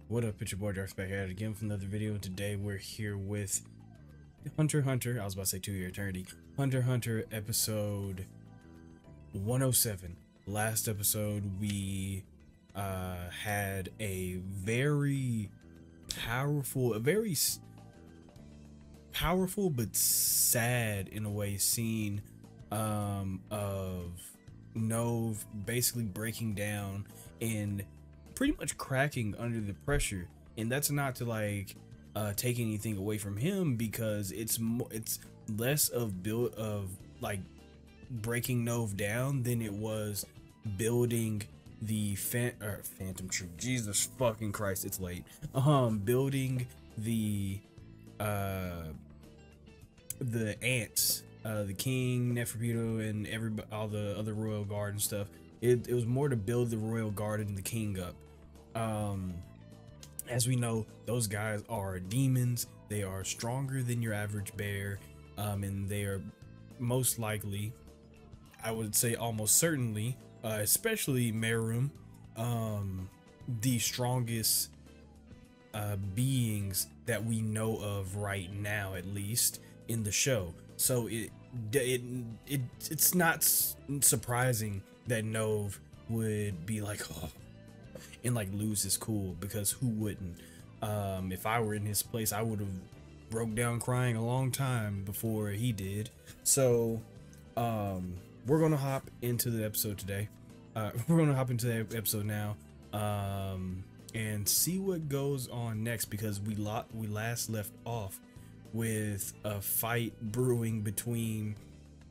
What up, it's your boy Dvrth back at it again for another video, and today we're here with Hunter x Hunter. I was about to say 2-year eternity. Hunter x Hunter episode 107. Last episode we had a very powerful but sad in a way scene of Nov basically breaking down and pretty much cracking under the pressure. And that's not to like take anything away from him, because it's less of like breaking Nov down than it was building the phantom troop. Jesus fucking Christ, it's late. Building the ants, the king, Neferpitou, and all the other royal guard and stuff. It was more to build the royal guard and the king up. As we know, those guys are demons. They are stronger than your average bear, and they are most likely, I would say almost certainly, especially Merum, the strongest beings that we know of right now, at least in the show. So it's not surprising that Nov would be like, oh, and like lose his cool, because who wouldn't? If I were in his place, I would have broke down crying a long time before he did. So we're gonna hop into the episode today. We're gonna hop into the episode now, and see what goes on next, because we last left off with a fight brewing between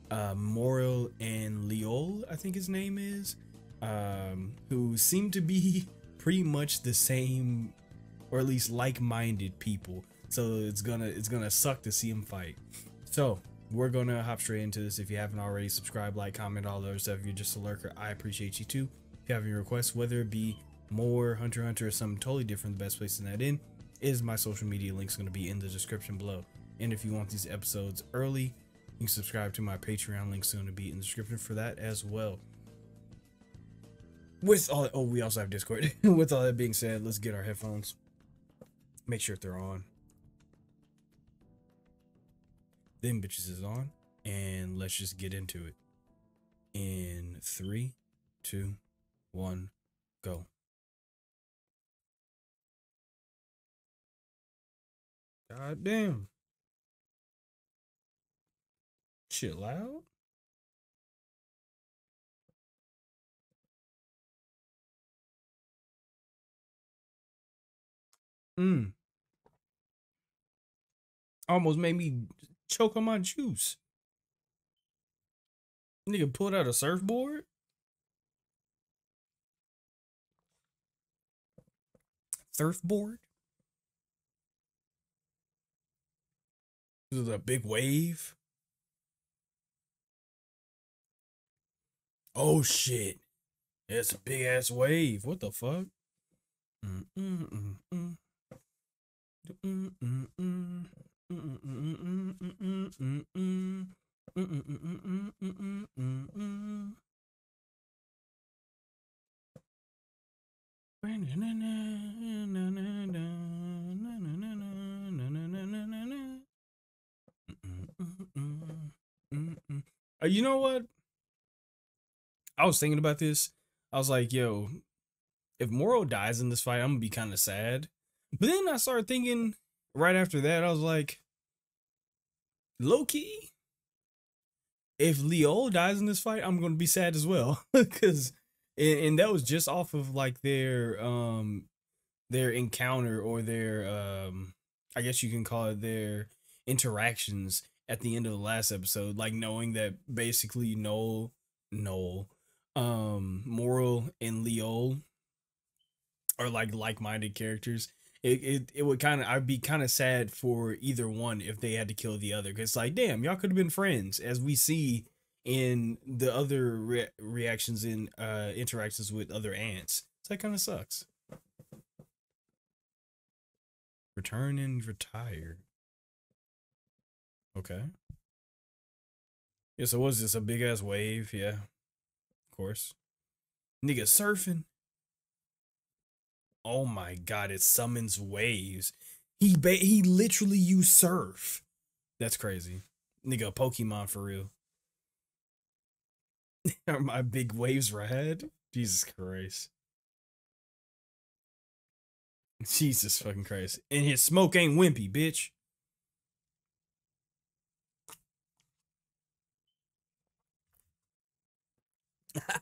Morel and Leol, I think his name is, who seem to be pretty much the same, or at least like-minded people. So it's gonna suck to see him fight. So we're gonna hop straight into this. If you haven't already, subscribe, like, comment, all the other stuff. If you're just a lurker, I appreciate you too. If you have any requests, whether it be more Hunter x Hunter or something totally different, the best place to send that in is my social media links, going to be in the description below. And if you want these episodes early, you can subscribe to my Patreon, links going to be in the description for that as well. With all, oh, we also have Discord. With all that being said, let's get our headphones, make sure they're on, them bitches is on, and let's just get into it. In 3, 2, 1, go. God damn. Shit loud? Almost made me choke on my juice. Nigga pulled out a surfboard? Surfboard? This is a big wave? Oh shit. It's a big ass wave. What the fuck? You know what? I was thinking about this. I was like, yo, if Moro dies in this fight, I'm gonna be kind of sad. But then I started thinking right after that, I was like, low key, if Leol dies in this fight, I'm gonna be sad as well. Because and that was just off of like their encounter, or their I guess you can call it their interactions at the end of the last episode, like knowing that basically Noel, Moral and Leol are like-minded characters. It would kind of, I'd be kind of sad for either one if they had to kill the other, because like, damn, y'all could have been friends, as we see in the other reactions in interactions with other ants. So that kind of sucks. Return and retire. Okay. Yeah, so was this a big ass wave? Yeah, of course. Nigga surfing Oh my god, it summons waves. He literally used surf. That's crazy. Nigga, Pokemon for real. Are my big waves red? Jesus Christ. Jesus fucking Christ. And his smoke ain't wimpy, bitch. That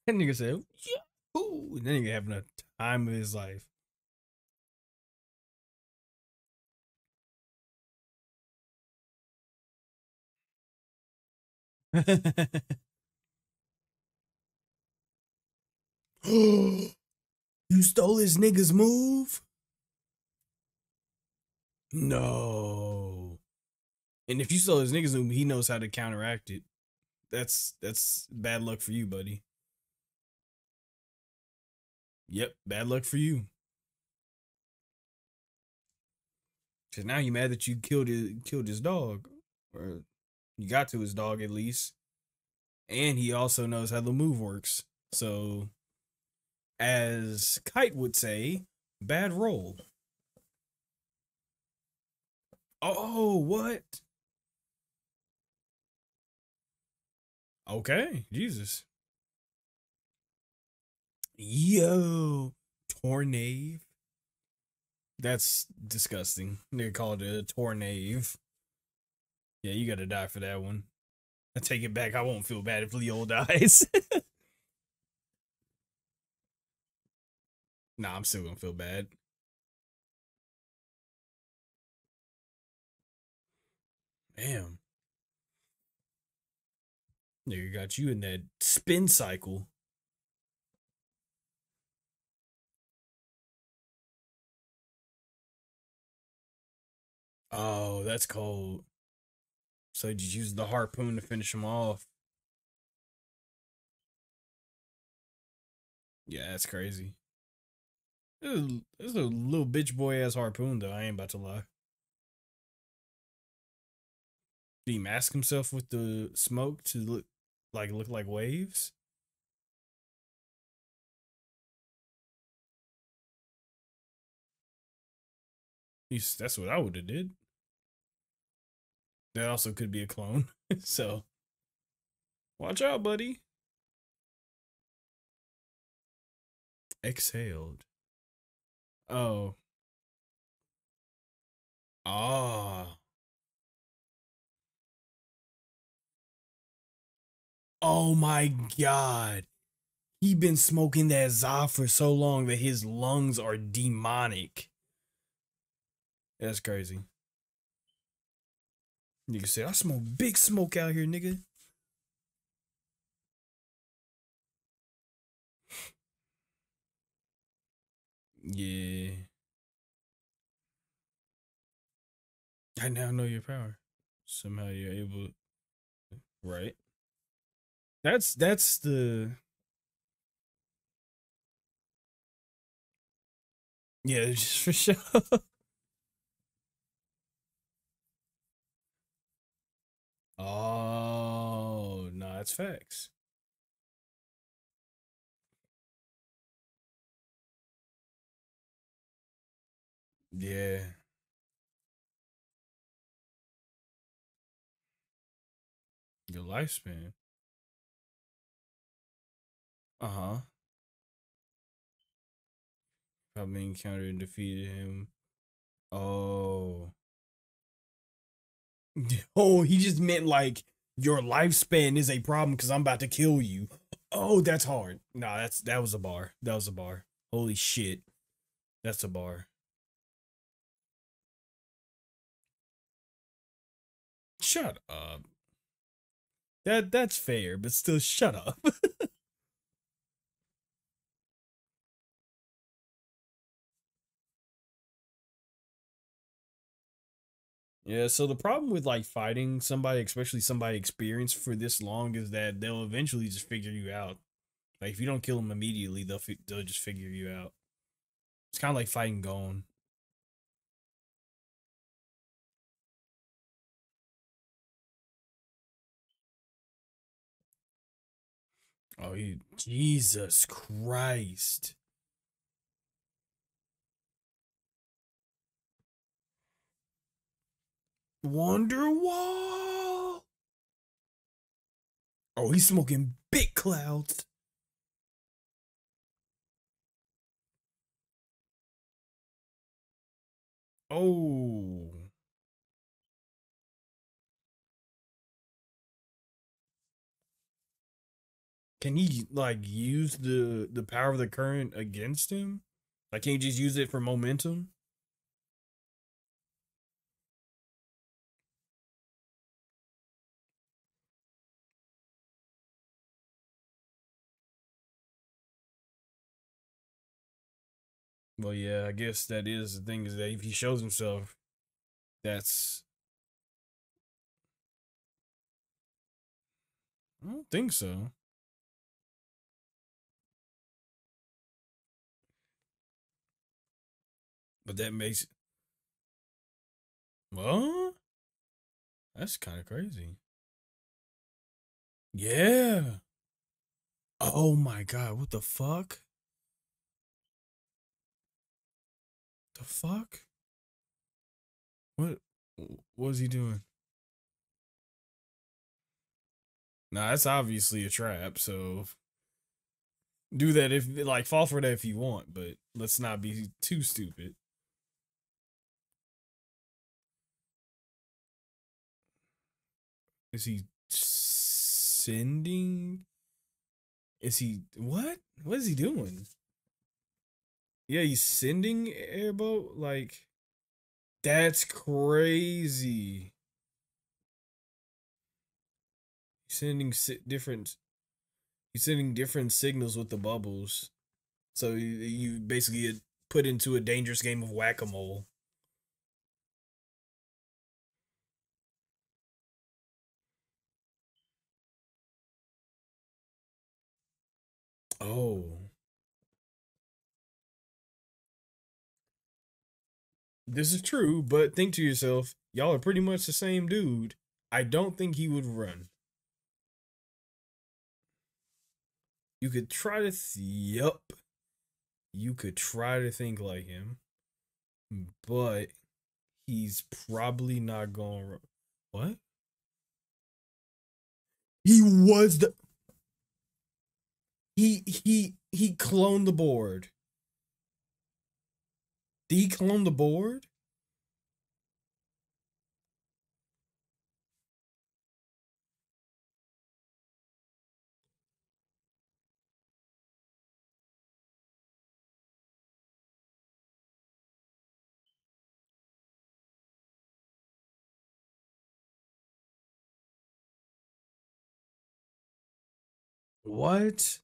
nigga said, yeah. Ooh. And that nigga having a time of his life. You stole his nigga's move? No. And if you stole his nigga's move, he knows how to counteract it. That's bad luck for you, buddy. Yep, bad luck for you. Cause now you mad that you killed his dog, or you got to his dog at least, and he also knows how the move works. So, as Kite would say, bad roll. Oh, what? Okay, Jesus. Yo, tornade. That's disgusting. They called it a tornade. Yeah, you gotta die for that one. I take it back. I won't feel bad if Leo dies. Nah, I'm still gonna feel bad. Damn. Nigga got you in that spin cycle. Oh, that's cold. So you just use the harpoon to finish him off. Yeah, that's crazy. This is a little bitch boy ass harpoon though. I ain't about to lie. Did he mask himself with the smoke to look like waves? That's what I would have did. That also could be a clone. So watch out, buddy. Exhaled. Oh. Ah. Oh my god. He been smoking that za for so long that his lungs are demonic. That's crazy. Nigga said, I smoke big smoke out here, nigga. Yeah. I now know your power. Somehow you're able, right? That's the yeah, just for sure. Oh no, that's facts. Yeah, your lifespan. Uh-huh. Probably encountered and defeated him. Oh. Oh, he just meant like your lifespan is a problem because I'm about to kill you. Oh, that's hard. Nah, that was a bar. That was a bar. Holy shit. That's a bar. Shut up. That's fair, but still shut up. Yeah, so the problem with like fighting somebody, especially somebody experienced for this long, is that they'll eventually just figure you out. Like if you don't kill them immediately, they'll just figure you out. It's kind of like fighting Gone. Oh, Jesus Christ! Wonderwall. Oh, he's smoking big clouds. Oh, can he like use the power of the current against him? Like, can he just use it for momentum? Well, yeah, I guess that is the thing is that if he shows himself, that's I don't think so. But that makes well, that's kind of crazy. Yeah. Oh my god, what the fuck? The fuck? What what was he doing? Nah, that's obviously a trap, so do that if like fall for that if you want, but let's not be too stupid. Is he sending? Is he what? What is he doing? Yeah, he's sending airboat. Like that's crazy. He's sending different. He's sending different signals with the bubbles. So you basically get put into a dangerous game of whack a mole. Oh, this is true, but think to yourself, y'all are pretty much the same dude. I don't think he would run. You could try to, yup, you could try to think like him, but he's probably not going. What? He was the he cloned the board. Did he clone the board? What?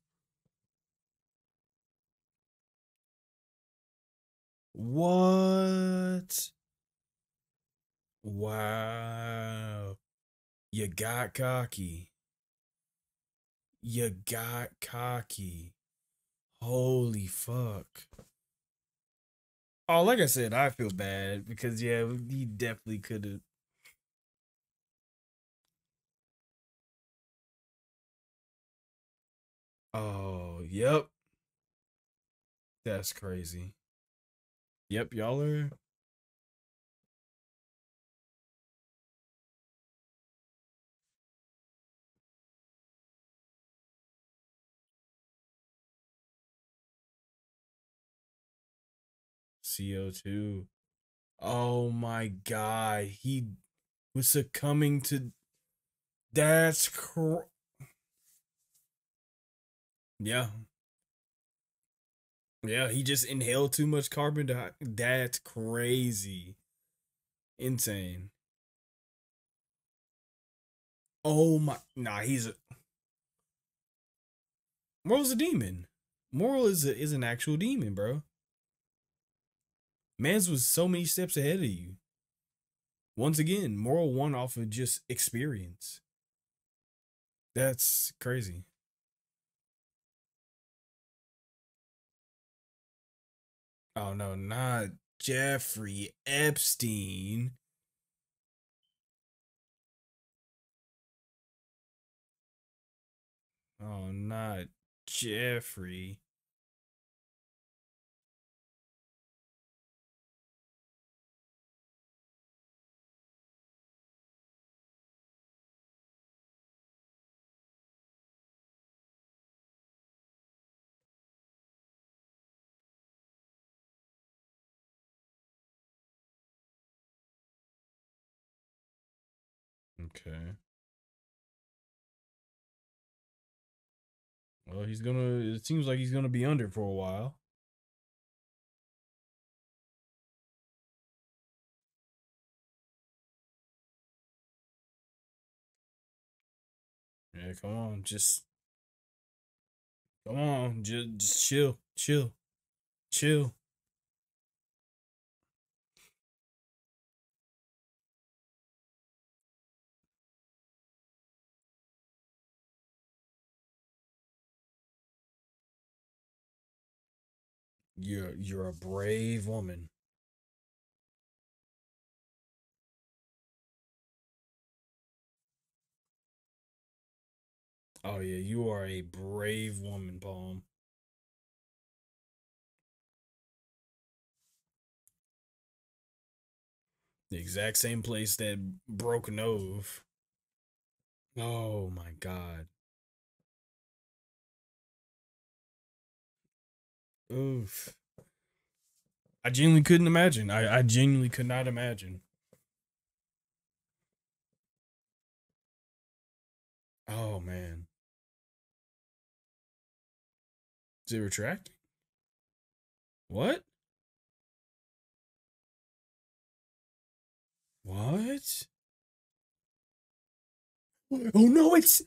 What? Wow. You got cocky. You got cocky. Holy fuck. Oh, like I said, I feel bad because yeah, he definitely could have. Oh, yep. That's crazy. Yep, y'all are CO2. Oh my god, he was succumbing to. That's yeah, yeah. He just inhaled too much carbon dioxide. That's crazy, insane. Oh my, nah. He's a Moral's a demon. Moral is an actual demon, bro. Mans was so many steps ahead of you. Once again, Moral won off of just experience. That's crazy. Oh no, not Jeffrey Epstein. Oh, not Jeffrey. Okay. Well, he's gonna. It seems like he's gonna be under for a while. Yeah, come on, just come on, just chill, chill, chill. You're a brave woman. Oh yeah, you are a brave woman, Palm. The exact same place that broke Nove. Oh my god. Oof. I genuinely couldn't imagine. I genuinely could not imagine. Oh man. Is it retracting? What? What? Oh no, it's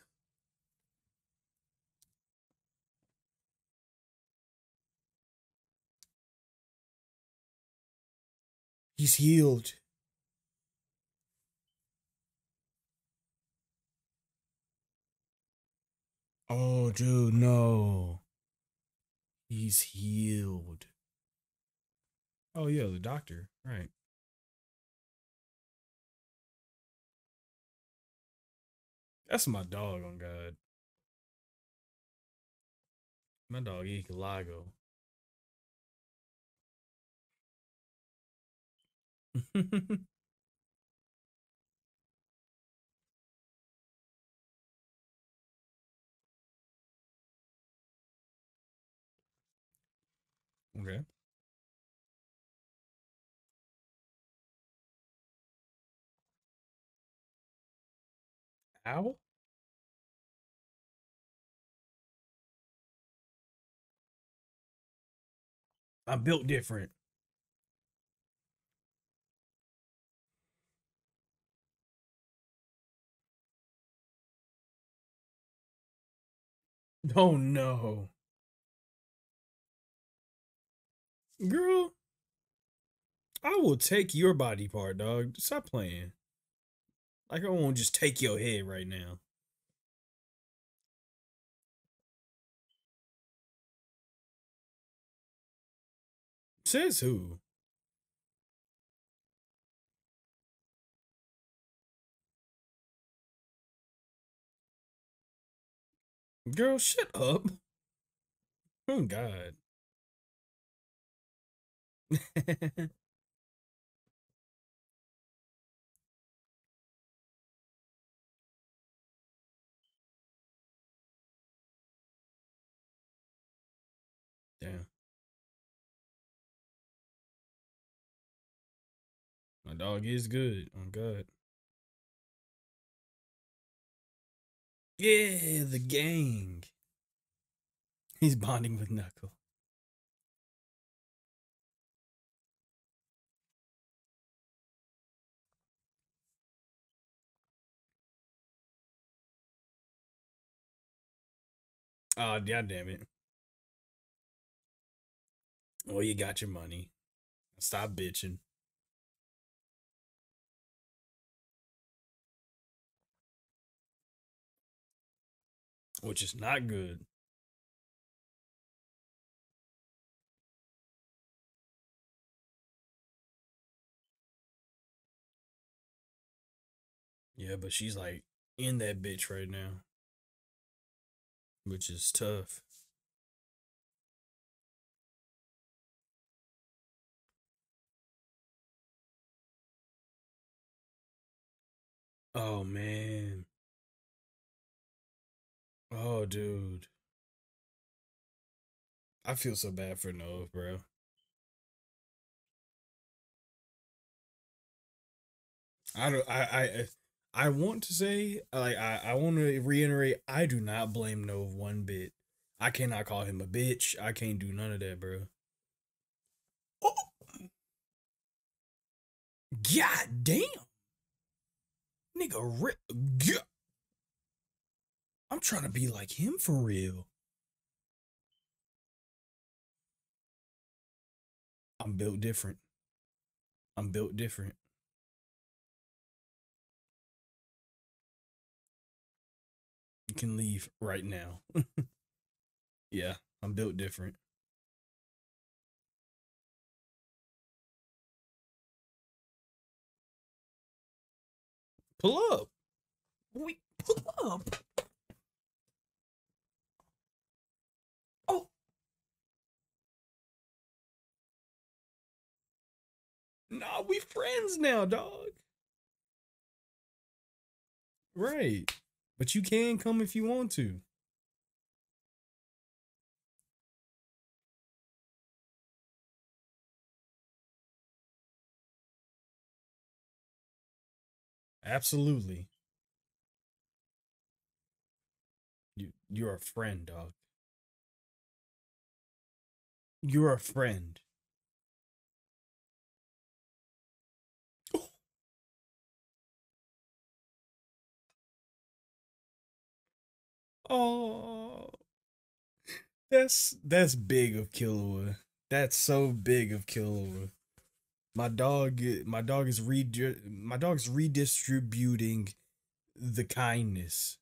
he's healed. Oh dude, no. He's healed. Oh yeah, the doctor. Right. That's my dog on God. My dog Ecolago. Okay. Ow? I'm built different. Oh no. Girl, I will take your body part, dog. Stop playing. Like I won't just take your head right now. Says who? Girl, shut up. Oh God. Damn. My dog is good. Oh God. Yeah, the gang. He's bonding with Knuckle. Oh, god damn it. Well, you got your money. Stop bitching. Which is not good. Yeah, but she's like in that bitch right now, which is tough. Oh man. Oh dude. I feel so bad for Noah, bro. I don't. I want to say, like, I want to reiterate, I do not blame Nove one bit. I cannot call him a bitch. I can't do none of that, bro. Oh, god damn, nigga, I'm trying to be like him for real. I'm built different. I'm built different. You can leave right now. Yeah, I'm built different. Pull up. Wait, pull up. Oh, nah, we friends now, dog. Right. But you can come if you want to. Absolutely. You're a friend, dog. You're a friend. Oh, that's big of Killua. That's so big of Killua. My dog's redistributing the kindness.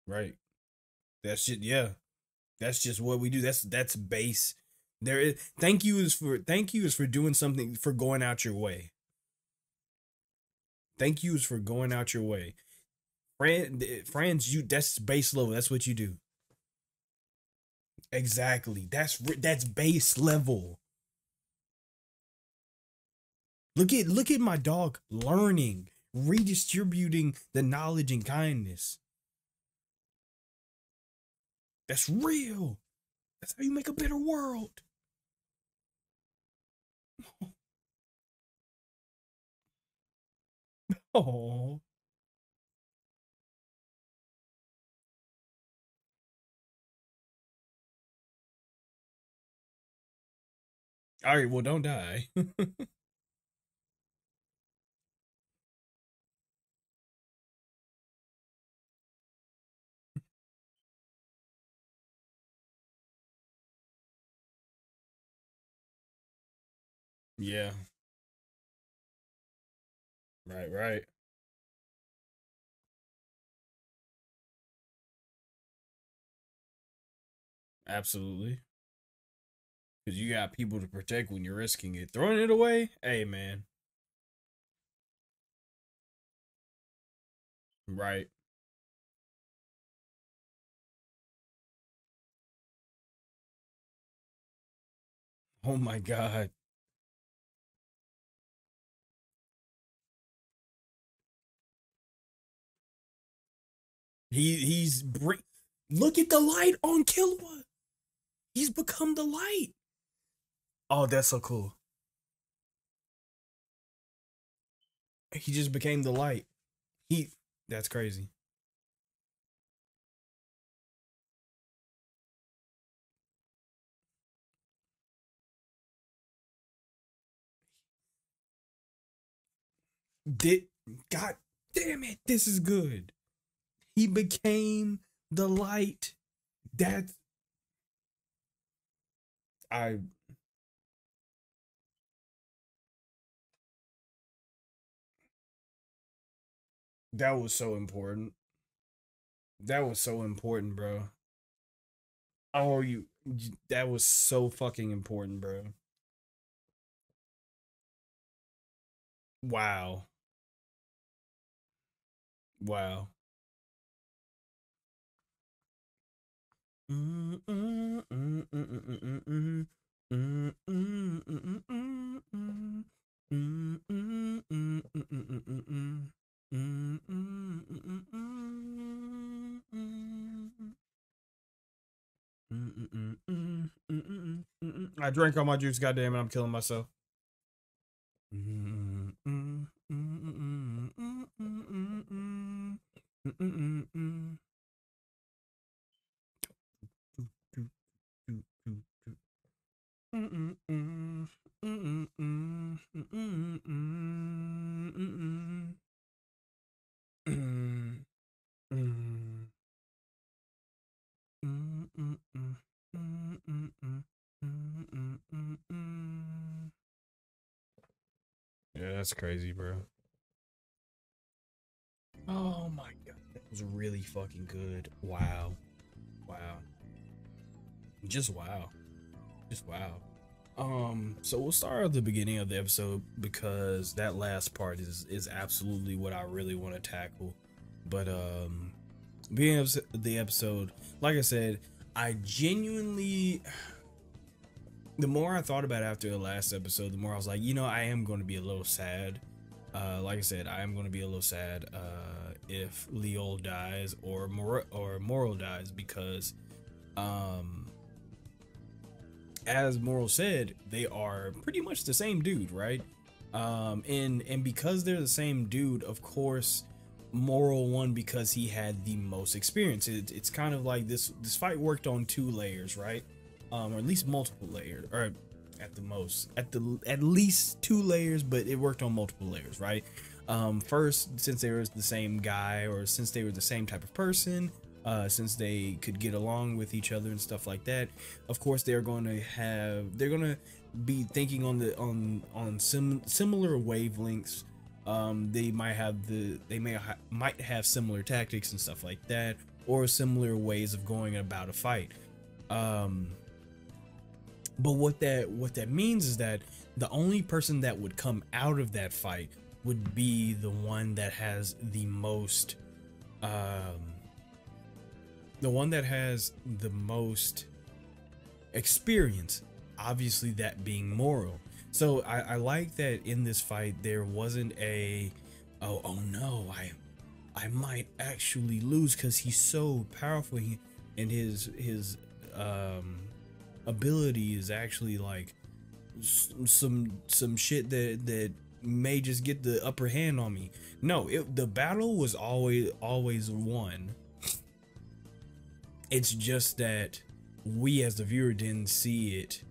Right. That's just yeah. That's just what we do. That's base. There is thank you is for doing something for going out your way. Thank you is for going out your way. Friends, you that's base level. That's what you do. Exactly. That's base level. Look at my dog learning, redistributing the knowledge and kindness. That's real. That's how you make a better world. Oh. All right, well don't die. Yeah. Right, right. Absolutely. Cause you got people to protect when you're risking it. Throwing it away? Hey man. Right. Oh my god. He's look at the light on Killua. He's become the light. Oh, that's so cool. He just became the light. He that's crazy. Did God damn it, this is good. He became the light. That I that was so important. That was so important, bro. Oh, that was so fucking important, bro. Wow. Wow. I drank all my juice. Goddamn it, I'm killing myself. Yeah, that's crazy, bro. Oh my god, that was really fucking good. Wow. Wow. Just wow. Just wow. So we'll start at the beginning of the episode because that last part is absolutely what I really want to tackle. But beginning of the episode, like I said, I genuinely, the more I thought about it after the last episode, the more I was like, you know, I am going to be a little sad. Like I said, I am going to be a little sad if Leol dies or Moral dies because as Moral said, they are pretty much the same dude, right? And because they're the same dude, of course, Moral won because he had the most experience. It's kind of like this fight worked on 2 layers, right? Or at least multiple layers, or at least 2 layers, but it worked on multiple layers, right? First, since they were the same guy, or since they were the same type of person, since they could get along with each other and stuff like that, of course they're going to be thinking on similar wavelengths. They might have similar tactics and stuff like that, or similar ways of going about a fight. But what that means is that the only person that would come out of that fight would be the one that has the most experience, obviously that being Moral. So I like that in this fight there wasn't a oh no, I might actually lose because he's so powerful, and his ability is actually like some shit that may just get the upper hand on me. No, the battle was always won. It's just that we as the viewer didn't see it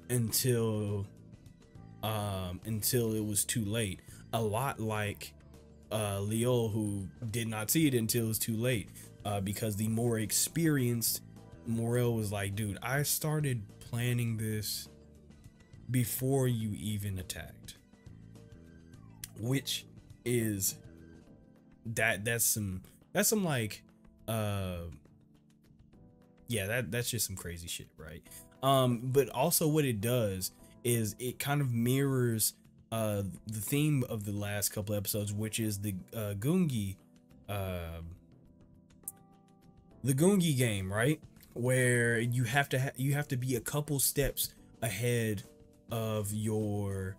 until it was too late. A lot like Leol, who did not see it until it was too late, because the more experienced Morel was like, dude, I started planning this before you even attacked, which is that's some like yeah, that's just some crazy shit, right? But also what it does is it kind of mirrors the theme of the last couple episodes, which is the Gungi game, right? Where you have to be a couple steps ahead of your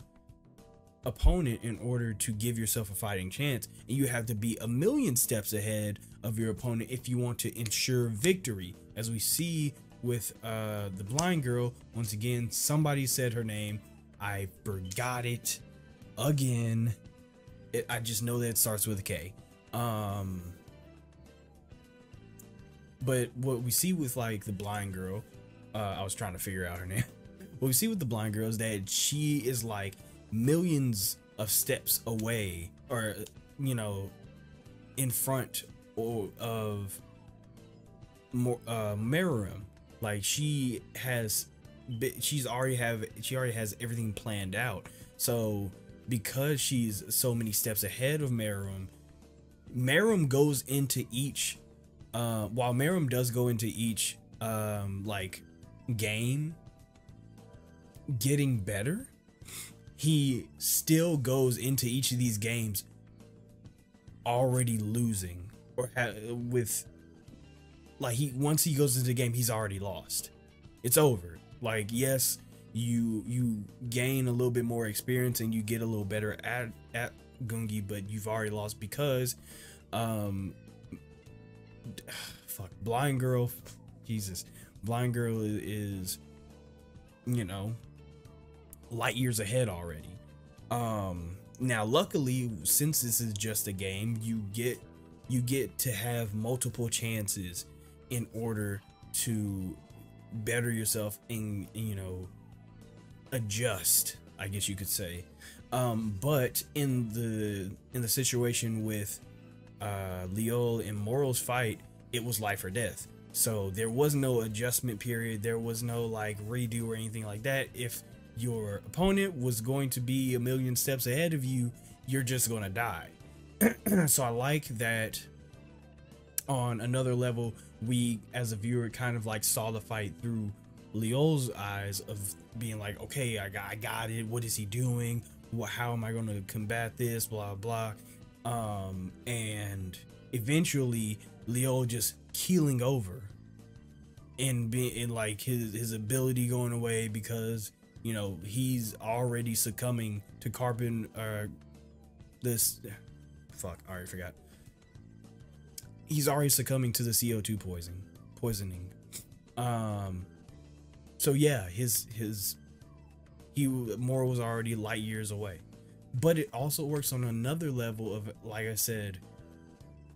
opponent in order to give yourself a fighting chance, and you have to be a million steps ahead of your opponent if you want to ensure victory. As we see with the blind girl, once again, somebody said her name, I forgot it again. I just know that it starts with a K. But what we see with like the blind girl, I was trying to figure out her name. What we see with the blind girl is that she is like millions of steps away, or you know, in front of Meruem. Like she already has everything planned out. So because she's so many steps ahead of Meruem goes into each while Meruem does go into each like game getting better, he still goes into each of these games already losing, or with like once he goes into the game, he's already lost. It's over. Like, yes, you gain a little bit more experience and you get a little better at Gungi, but you've already lost because fuck, blind girl, Jesus, blind girl is you know, light years ahead already. Now luckily, since this is just a game, you get to have multiple chances in order to better yourself and, you know, adjust, I guess you could say. But in the situation with Leol and Moral's fight, it was life or death. So there was no adjustment period. There was no like redo or anything like that. If your opponent was going to be a million steps ahead of you, you're just gonna die. So I like that on another level, we as a viewer kind of like saw the fight through Leol's eyes of being like, okay, I got it. What is he doing? How am I going to combat this? Blah, blah. And eventually Leol just keeling over and being like his ability going away because, you know, he's already succumbing to carbon, this, fuck, I already forgot. He's already succumbing to the CO2 poisoning. So yeah, Moral was already light years away. But it also works on another level of, like I said,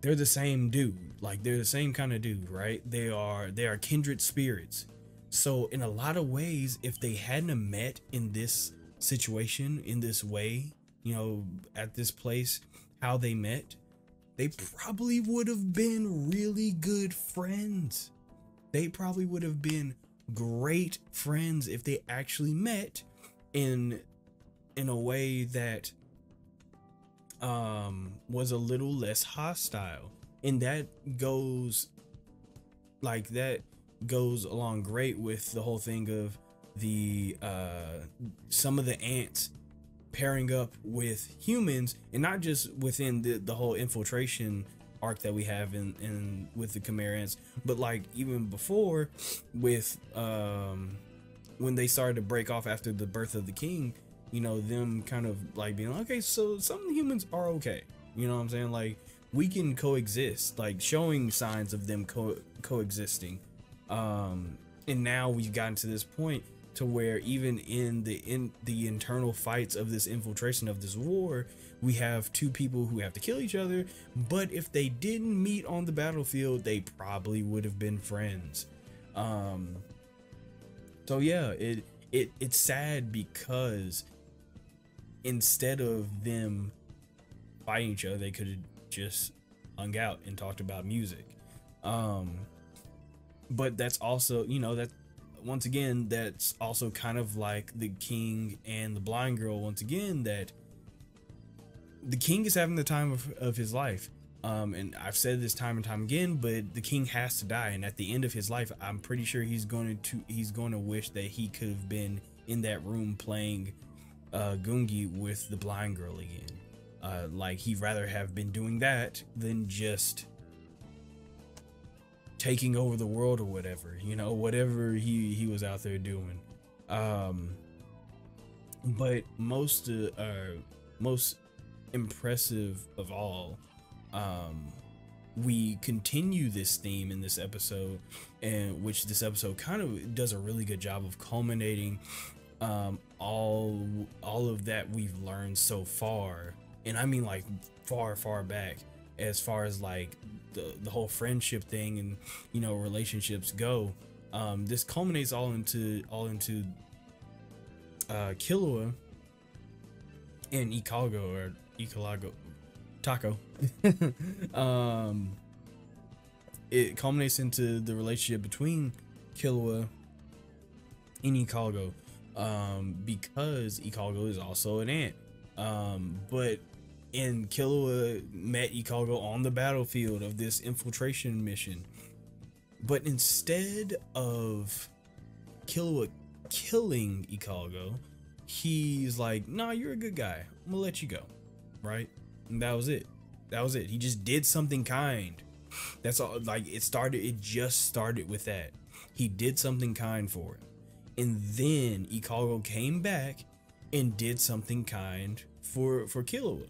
they're the same dude. Like they're the same kind of dude, right? They are kindred spirits. So in a lot of ways, if they hadn't met in this situation, in this way, you know, at this place, how they met, they probably would have been really good friends. They probably would have been great friends if they actually met in a way that was a little less hostile. And that goes along great with the whole thing of the some of the ants pairing up with humans, and not just within the whole infiltration arc that we have in with the Khmer ants, but like even before with when they started to break off after the birth of the king, you know, them kind of like being like, okay, so some humans are okay, you know what I'm saying, like we can coexist, like showing signs of them coexisting. And now we've gotten to this point to where even in the internal fights of this infiltration of this war, we have two people who have to kill each other, but if they didn't meet on the battlefield, they probably would have been friends. So yeah, it's sad because instead of them fighting each other, they could have just hung out and talked about music. But that's also, you know, that once again, that's also kind of like the king and the blind girl. Once again, that the king is having the time of his life. And I've said this time and time again, but the king has to die. And at the end of his life, I'm pretty sure he's going to wish that he could have been in that room playing Gungi with the blind girl again. Like he'd rather have been doing that than just taking over the world or whatever, you know, whatever he was out there doing. But most impressive of all, we continue this theme in this episode, and which this episode kind of does a really good job of culminating all of that we've learned so far. And I mean like far back, as far as like the whole friendship thing and, you know, relationships go. This culminates all into Killua and Icalago Taco. It culminates into the relationship between Killua and Icalgo, because Icalgo is also an ant. But Killua met Icalgo on the battlefield of this infiltration mission. But instead of Killua killing Icalgo, he's like, nah, you're a good guy, I'm gonna let you go, right? And that was it. He just did something kind. That's all. Like it just started with that. He did something kind for him, and then Icalgo came back and did something kind for Killua.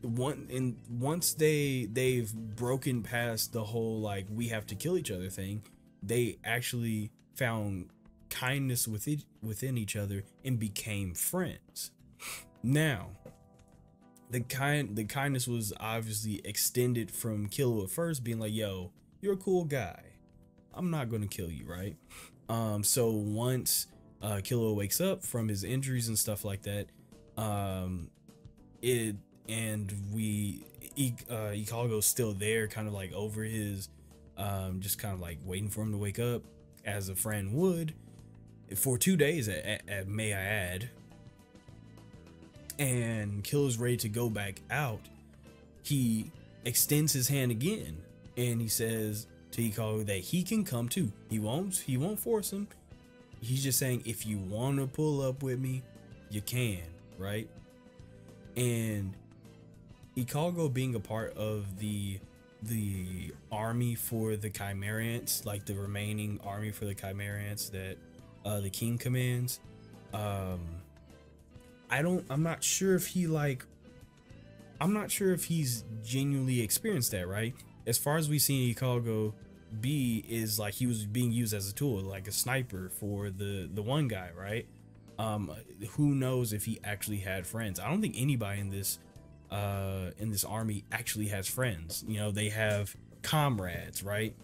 Once they've broken past the whole like we have to kill each other thing, they actually found kindness within each other and became friends. Now, the kindness was obviously extended from Killua first, being like, yo, you're a cool guy, I'm not gonna kill you, right? So once Killua wakes up from his injuries and stuff like that, Ikalgo's still there, kind of like over his, just kind of like waiting for him to wake up, as a friend would, for 2 days, may I add. And Killua's ready to go back out. He extends his hand again, and he says to Ikalgo that he can come too. He won't force him. He's just saying, if you want to pull up with me, you can, right? And Ikalgo, being a part of the army for the Chimerians, like the remaining army for the Chimerians that the king commands, I'm not sure if he's genuinely experienced that, right? As far as we've seen Ikalgo be, is like he was being used as a tool, like a sniper for the one guy, right? Who knows if he actually had friends? I don't think anybody in this army actually has friends. You know, they have comrades, right?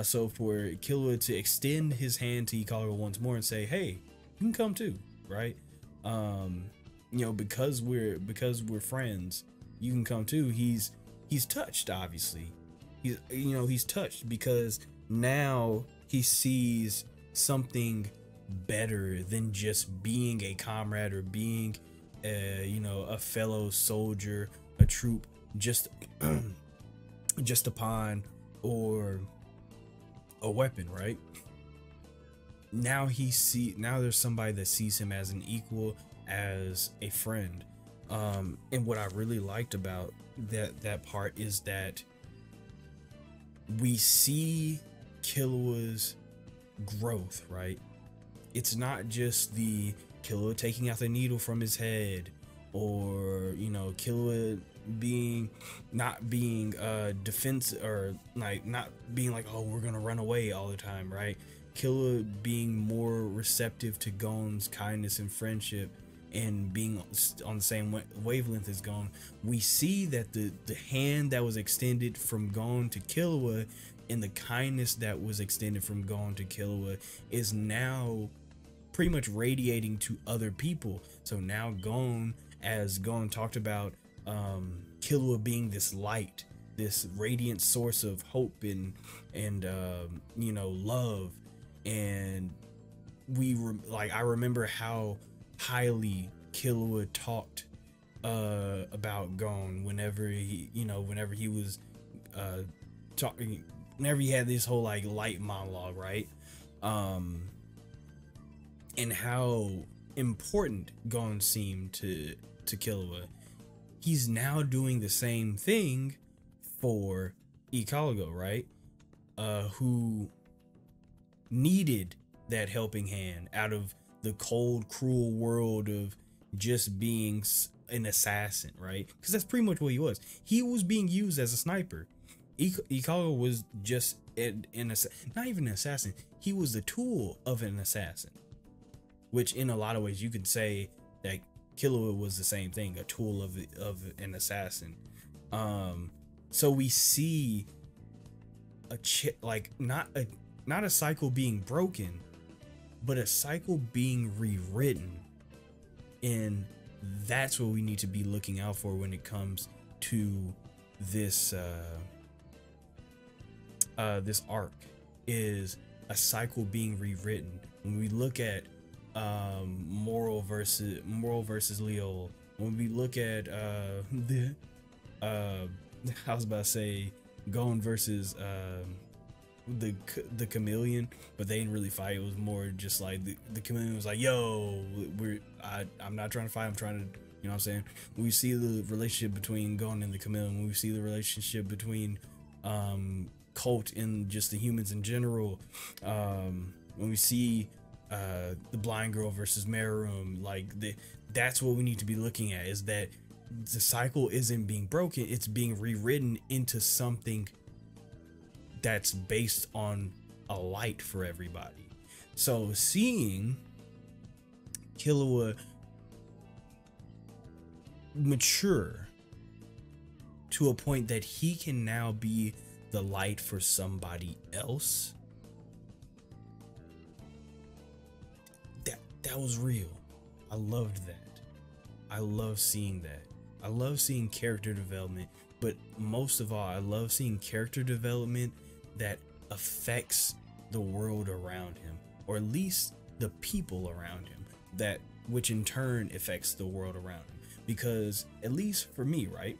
So for Killua to extend his hand to Ikalgo once more and say, hey, you can come too, right? You know, because we're friends, you can come too. He's touched, obviously. He's touched because now he sees something better than just being a comrade or being a fellow soldier, a troop, just a pawn or a weapon, right? Now there's somebody that sees him as an equal, as a friend. And what I really liked about that part is that we see Killua's growth, right? It's not just the Killua taking out the needle from his head, or Killua not being defensive, or like not being like, oh, we're gonna run away all the time, right? Killua being more receptive to Gon's kindness and friendship, and being on the same wavelength as Gon. We see that the hand that was extended from Gon to Killua, and the kindness that was extended from Gon to Killua, is now pretty much radiating to other people. So now Gon, as Gon talked about, Killua being this light, this radiant source of hope and love. And I remember how highly Killua talked about Gon whenever he was talking, whenever he had this whole like light monologue, right? And how important Gon seemed to Killua. He's now doing the same thing for Ikalgo, right? Who needed that helping hand out of the cold, cruel world of just being an assassin, right? Because that's pretty much what he was. He was being used as a sniper. Ikalgo was just not even an assassin. He was the tool of an assassin, which in a lot of ways you could say that Killua was the same thing, a tool of an assassin. So we see not a cycle being broken, but a cycle being rewritten. And that's what we need to be looking out for when it comes to this this arc, is a cycle being rewritten. When we look at moral versus Leol, when we look at I was about to say Gon versus the chameleon, but they didn't really fight. It was more just like the chameleon was like, yo, I'm not trying to fight, I'm trying to, you know what I'm saying? When we see the relationship between Gon and the chameleon, when we see the relationship between Colt and just the humans in general, when we see the blind girl versus Meruem, that's what we need to be looking at, is that the cycle isn't being broken, it's being rewritten into something that's based on a light for everybody. So seeing Killua mature to a point that he can now be the light for somebody else, that was real. I loved that. I love seeing that. I love seeing character development, but most of all, I love seeing character development that affects the world around him, or at least the people around him, that which in turn affects the world around him. Because at least for me, right,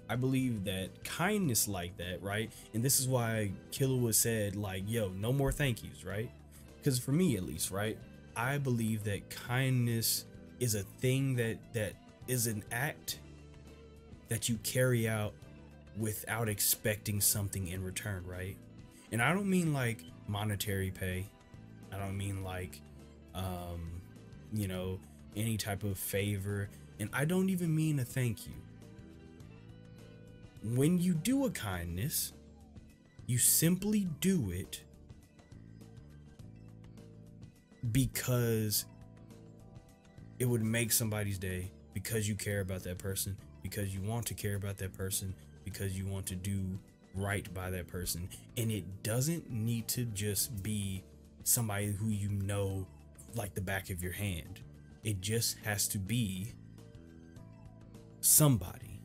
I believe that kindness like that, right, and this is why Killua said, like, yo, no more thank yous, right? Because for me at least, right, I believe that kindness is a thing that is an act that you carry out without expecting something in return, right? And I don't mean like monetary pay. I don't mean like you know, any type of favor, and I don't even mean a thank you. When you do a kindness, you simply do it because it would make somebody's day, because you care about that person, because you want to care about that person, because you want to do right by that person. And it doesn't need to just be somebody who you know like the back of your hand. It just has to be somebody.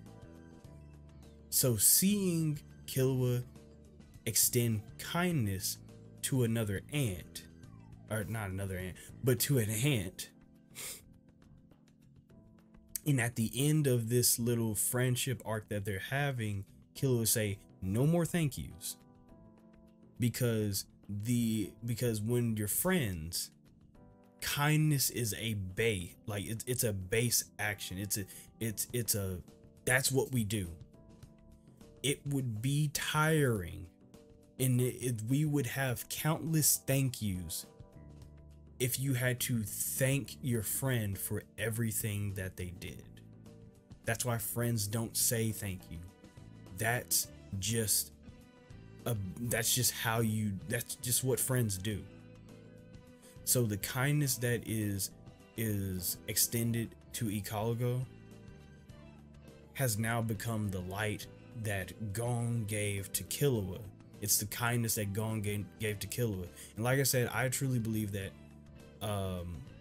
So seeing Killua extend kindness to another ant, or not another ant, but to an ant, and at the end of this little friendship arc that they're having, Killua say, no more thank yous. Because when you're friends, kindness is a base, like it's a base action. It's a that's what we do. It would be tiring, and we would have countless thank yous if you had to thank your friend for everything that they did. That's why friends don't say thank you. That's just what friends do. So the kindness that is extended to Ikalago has now become the light that Gon gave to Killua. It's the kindness that Gon gave to Killua. And like I said, I truly believe that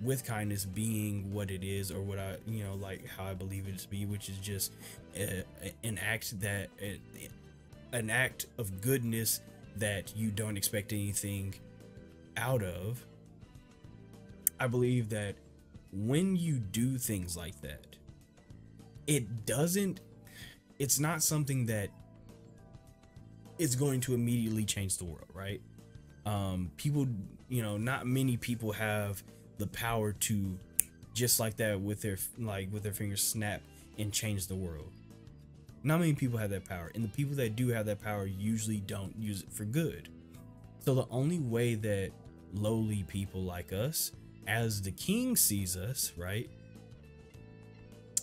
with kindness being what it is, or what I, like how I believe it to be, which is just an act of goodness that you don't expect anything out of. I believe that when you do things like that, it's not something that is going to immediately change the world, right? People, not many people have the power to just like that with their fingers snap and change the world. Not many people have that power, and the people that do have that power usually don't use it for good. So the only way that lowly people like us, as the king sees us, right?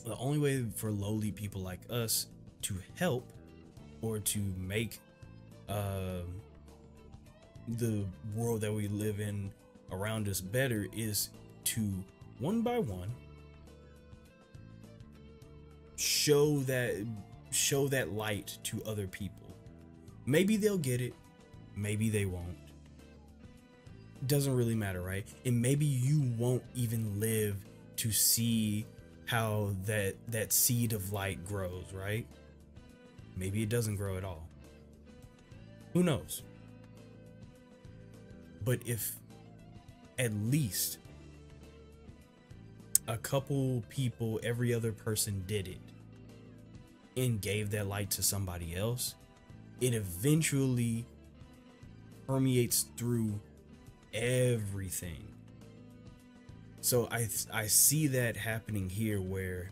The only way for lowly people like us to help or to make the world that we live in around us better is to, one by one, show that light to other people. Maybe they'll get it, maybe they won't. Doesn't really matter, right? And maybe you won't even live to see how that seed of light grows, right? Maybe it doesn't grow at all. Who knows? But if at least a couple people, every other person did it and gave that light to somebody else, it eventually permeates through everything. So I see that happening here, where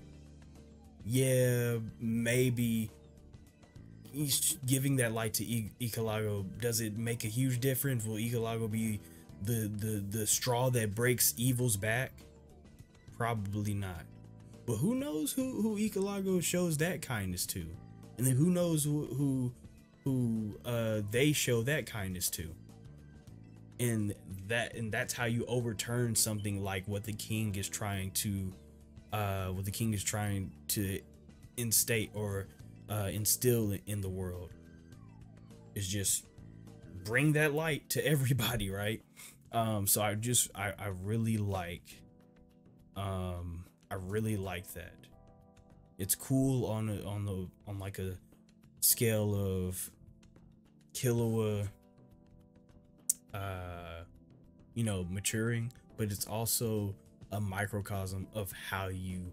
maybe giving that light to Ikalago, does it make a huge difference? Will Ikalago be the straw that breaks evil's back? Probably not. But who knows who Ikalago shows that kindness to, and then who knows who they show that kindness to. and that's how you overturn something like what the king is trying to instate or instill in the world, is just bring that light to everybody, right? So I really like that. It's cool on like a scale of Killua maturing, but it's also a microcosm of how you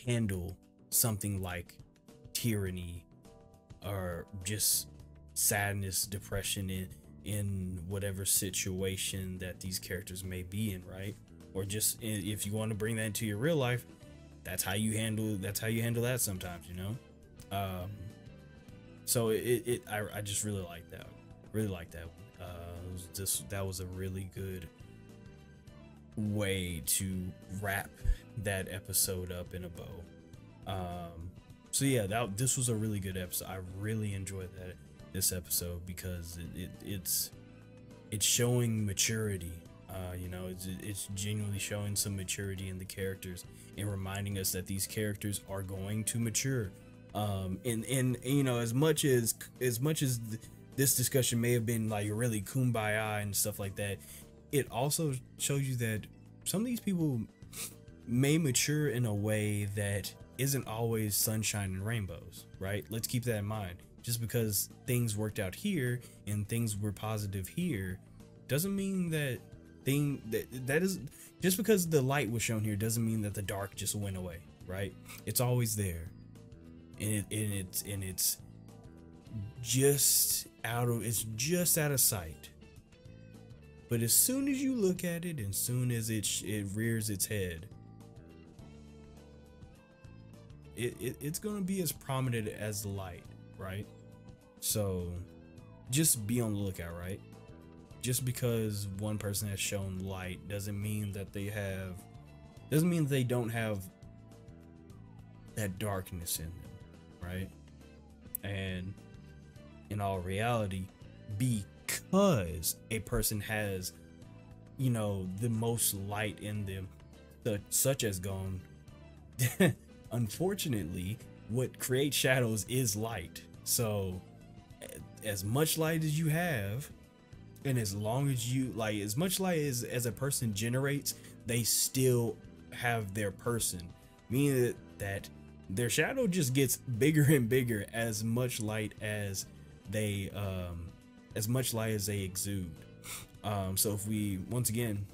handle something like tyranny or just sadness, depression in whatever situation that these characters may be in, right? Or just if you want to bring that into your real life, that's how you handle that sometimes, you know. So I just really like that. That was a really good way to wrap that episode up in a bow. So yeah, this was a really good episode. I really enjoyed this episode because it's showing maturity. It's genuinely showing some maturity in the characters and reminding us that these characters are going to mature. And as much as this discussion may have been like really kumbaya and stuff like that, it also shows you that some of these people may mature in a way that isn't always sunshine and rainbows, right? Let's keep that in mind. Just because things worked out here and things were positive here doesn't mean that that is just because the light was shown here doesn't mean that the dark just went away, right? It's always there, and it's just out of sight. But as soon as you look at it, and soon as it rears its head, it's gonna be as prominent as the light, right? So just be on the lookout, right? Just because one person has shown light doesn't mean that they don't have that darkness in them, right? And in all reality, because a person has, the most light in them, such as Gon, unfortunately, what creates shadows is light. So as much light as you have, and as long as you as much light as a person generates, they still have their person, meaning that their shadow just gets bigger and bigger as much light as they exude. So if we, once again,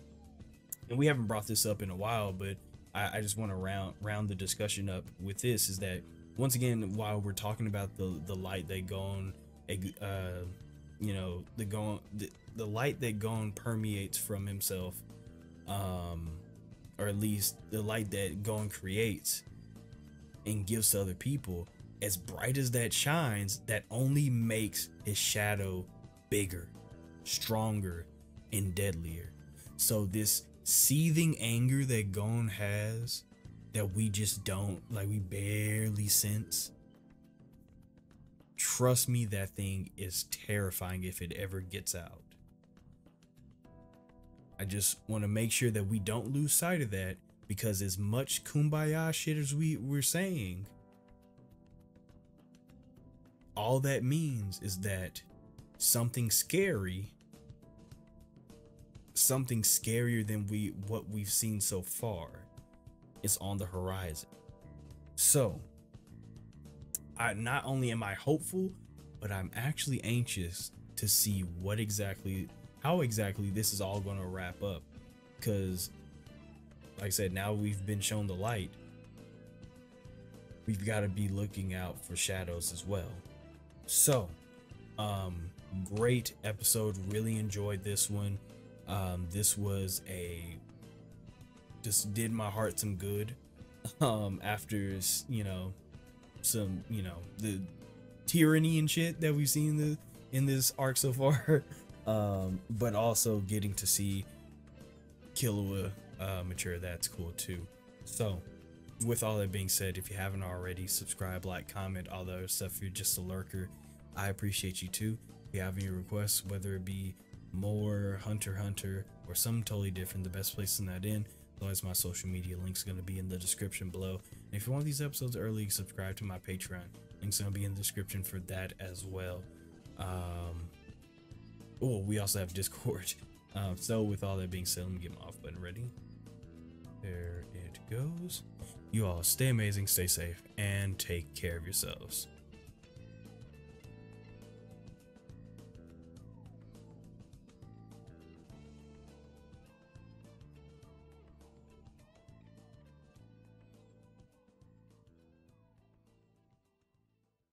and we haven't brought this up in a while, but I just want to round the discussion up with this, is that once again, while we're talking about the light that Gon, the light that Gon permeates from himself, or at least the light that Gon creates and gives to other people, as bright as that shines, that only makes his shadow bigger, stronger, and deadlier. So this seething anger that Gon has, that we just we barely sense, trust me, that thing is terrifying if it ever gets out. I just want to make sure that we don't lose sight of that, because as much kumbaya shit as we're saying, all that means is that something scarier than what we've seen so far is on the horizon. So not only am I hopeful, but I'm actually anxious to see how exactly this is all going to wrap up, because like I said, now we've been shown the light, we've got to be looking out for shadows as well. So great episode, really enjoyed this one. This did my heart some good after some the tyranny and shit that we've seen in this arc so far. But also getting to see Killua mature, that's cool too. So with all that being said, if you haven't already, subscribe, like, comment, all the other stuff. If you're just a lurker, I appreciate you too. If you have any requests, whether it be more Hunter x Hunter or something totally different, the best place to send that in. Otherwise, my social media links going to be in the description below. And if you want these episodes early, subscribe to my Patreon. Links going to be in the description for that as well. Oh, we also have Discord. So with all that being said, let me get my off button ready. There it goes. You all stay amazing, stay safe, and take care of yourselves.